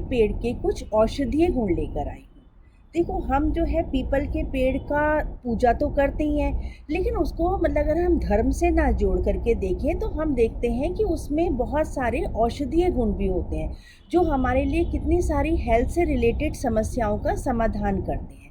पेड़ के कुछ औषधीय गुण लेकर आई हूँ। देखो, हम जो है पीपल के पेड़ का पूजा तो करते ही हैं, लेकिन उसको मतलब अगर हम धर्म से ना जोड़ करके देखें तो हम देखते हैं कि उसमें बहुत सारे औषधीय गुण भी होते हैं, जो हमारे लिए कितनी सारी हेल्थ से रिलेटेड समस्याओं का समाधान करते हैं।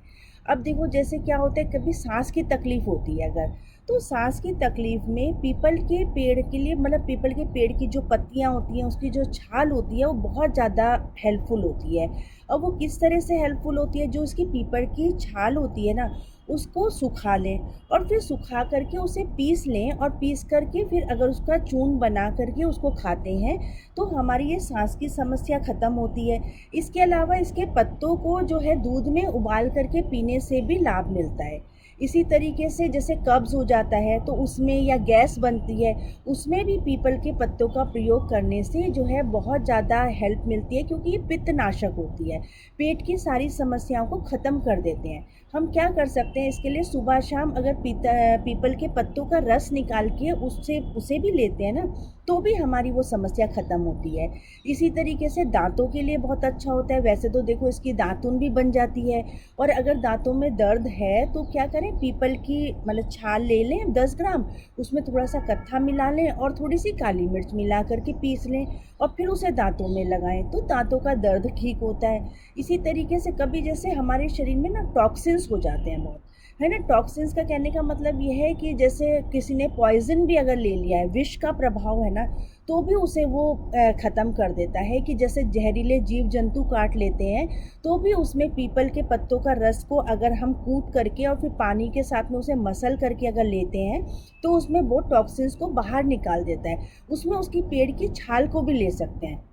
अब देखो, जैसे क्या होता है, कभी सांस की तकलीफ होती है अगर, तो सांस की तकलीफ में पीपल के पेड़ के लिए, मतलब पीपल के पेड़ की जो पत्तियां होती हैं, उसकी जो छाल होती है, वो बहुत ज़्यादा हेल्पफुल होती है। और वो किस तरह से हेल्पफुल होती है, जो उसकी पीपल की छाल होती है ना, उसको सुखा लें और फिर सुखा करके उसे पीस लें, और पीस करके फिर अगर उसका चूर्ण बना करके उसको खाते हैं तो हमारी ये सांस की समस्या ख़त्म होती है। इसके अलावा इसके पत्तों को जो है दूध में उबाल करके पीने से भी लाभ मिलता है। इसी तरीके से जैसे कब्ज़ हो जाता है तो उसमें, या गैस बनती है, उसमें भी पीपल के पत्तों का प्रयोग करने से जो है बहुत ज़्यादा हेल्प मिलती है, क्योंकि ये पित्तनाशक होती है, पेट की सारी समस्याओं को ख़त्म कर देते हैं। हम क्या कर सकते हैं इसके लिए, सुबह शाम अगर पीपल के पत्तों का रस निकाल के उससे उसे भी लेते हैं ना, तो भी हमारी वो समस्या ख़त्म होती है। इसी तरीके से दांतों के लिए बहुत अच्छा होता है। वैसे तो देखो, इसकी दातुन भी बन जाती है। और अगर दांतों में दर्द है तो क्या करें, पीपल की मतलब छाल ले लें 10 ग्राम, उसमें थोड़ा सा कत्था मिला लें और थोड़ी सी काली मिर्च मिला करके पीस लें और फिर उसे दांतों में लगाएं, तो दांतों का दर्द ठीक होता है। इसी तरीके से कभी जैसे हमारे शरीर में ना टॉक्सिन्स हो जाते हैं बहुत, है ना। टॉक्सिन्स का कहने का मतलब ये है कि जैसे किसी ने पॉइजन भी अगर ले लिया है, विष का प्रभाव है ना, तो भी उसे वो ख़त्म कर देता है। कि जैसे जहरीले जीव जंतु काट लेते हैं, तो भी उसमें पीपल के पत्तों का रस को अगर हम कूट करके और फिर पानी के साथ में उसे मसल करके अगर लेते हैं, तो उसमें वो टॉक्सिन्स को बाहर निकाल देता है। उसमें उसकी पेड़ की छाल को भी ले सकते हैं।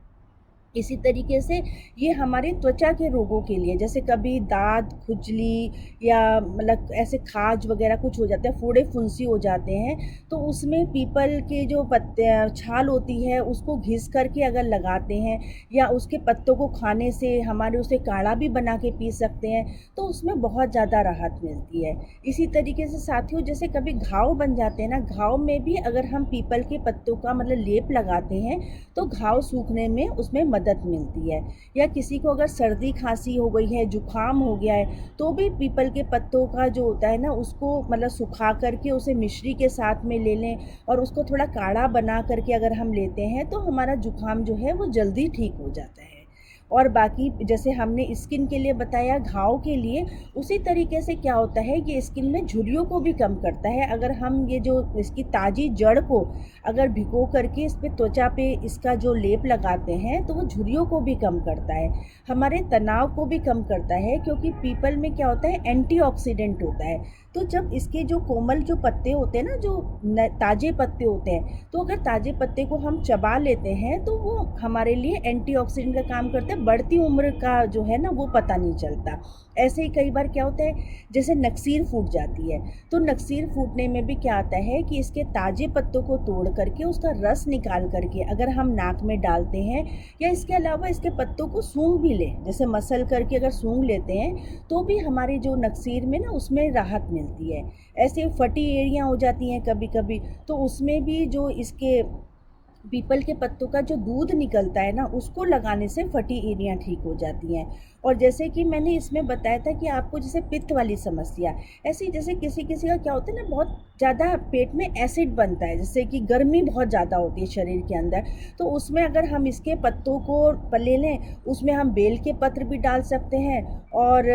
इसी तरीके से ये हमारे त्वचा के रोगों के लिए, जैसे कभी दाद, खुजली, या मतलब ऐसे खाज वगैरह कुछ हो जाता है, फोड़े फुंसी हो जाते हैं, तो उसमें पीपल के जो पत्ते छाल होती है उसको घिस करके अगर लगाते हैं, या उसके पत्तों को खाने से हमारे उसे काढ़ा भी बना के पी सकते हैं, तो उसमें बहुत ज़्यादा राहत मिलती है। इसी तरीके से साथियों, जैसे कभी घाव बन जाते हैं ना, घाव में भी अगर हम पीपल के पत्तों का मतलब लेप लगाते हैं, तो घाव सूखने में उसमें मदद मिलती है। या किसी को अगर सर्दी खांसी हो गई है, जुकाम हो गया है, तो भी पीपल के पत्तों का जो होता है ना, उसको मतलब सुखा करके उसे मिश्री के साथ में ले लें और उसको थोड़ा काढ़ा बना करके अगर हम लेते हैं, तो हमारा जुकाम जो है वो जल्दी ठीक हो जाता है। और बाकी जैसे हमने स्किन के लिए बताया, घाव के लिए, उसी तरीके से क्या होता है, ये स्किन में झुर्रियों को भी कम करता है। अगर हम ये जो इसकी ताज़ी जड़ को अगर भिगो करके इस पे त्वचा पे इसका जो लेप लगाते हैं, तो वो झुर्रियों को भी कम करता है, हमारे तनाव को भी कम करता है, क्योंकि पीपल में क्या होता है, एंटीऑक्सीडेंट होता है। तो जब इसके जो कोमल जो पत्ते होते हैं ना, जो ताज़े पत्ते होते हैं, तो अगर ताज़े पत्ते को हम चबा लेते हैं तो वो हमारे लिए एंटीऑक्सीडेंट का काम करता है, बढ़ती उम्र का जो है ना वो पता नहीं चलता। ऐसे ही कई बार क्या होता है, जैसे नक्सीर फूट जाती है, तो नक्सीर फूटने में भी क्या आता है कि इसके ताज़े पत्तों को तोड़ करके उसका रस निकाल करके अगर हम नाक में डालते हैं, या इसके अलावा इसके पत्तों को सूंघ भी लें, जैसे मसल करके अगर सूंघ लेते हैं, तो भी हमारी जो नक्सीर में ना उसमें राहत मिलती है। ऐसे फटी एड़ियाँ हो जाती हैं कभी कभी, तो उसमें भी जो इसके पीपल के पत्तों का जो दूध निकलता है ना, उसको लगाने से फटी एड़ियाँ ठीक हो जाती हैं। और जैसे कि मैंने इसमें बताया था कि आपको जैसे पित्त वाली समस्या, ऐसी जैसे किसी किसी का क्या होता है ना, बहुत ज़्यादा पेट में एसिड बनता है, जैसे कि गर्मी बहुत ज़्यादा होती है शरीर के अंदर, तो उसमें अगर हम इसके पत्तों को ले लें, उसमें हम बेल के पत्र भी डाल सकते हैं, और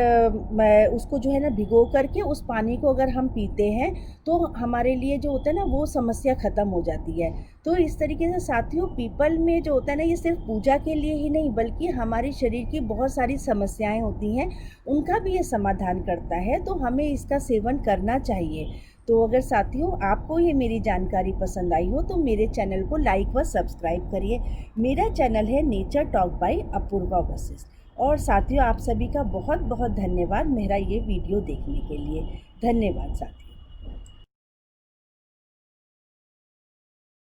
उसको जो है ना भिगो करके उस पानी को अगर हम पीते हैं, तो हमारे लिए जो होता है ना वो समस्या ख़त्म हो जाती है। तो इस तरीके से साथियों, पीपल में जो होता है ना, ये सिर्फ पूजा के लिए ही नहीं, बल्कि हमारे शरीर की बहुत सारी समस्याएं होती हैं, उनका भी ये समाधान करता है, तो हमें इसका सेवन करना चाहिए। तो अगर साथियों आपको ये मेरी जानकारी पसंद आई हो, तो मेरे चैनल को लाइक व सब्सक्राइब करिए। मेरा चैनल है nature talk by Apoorva Vashishtha. और साथियों, आप सभी का बहुत बहुत धन्यवाद मेरा ये वीडियो देखने के लिए। धन्यवाद साथियों।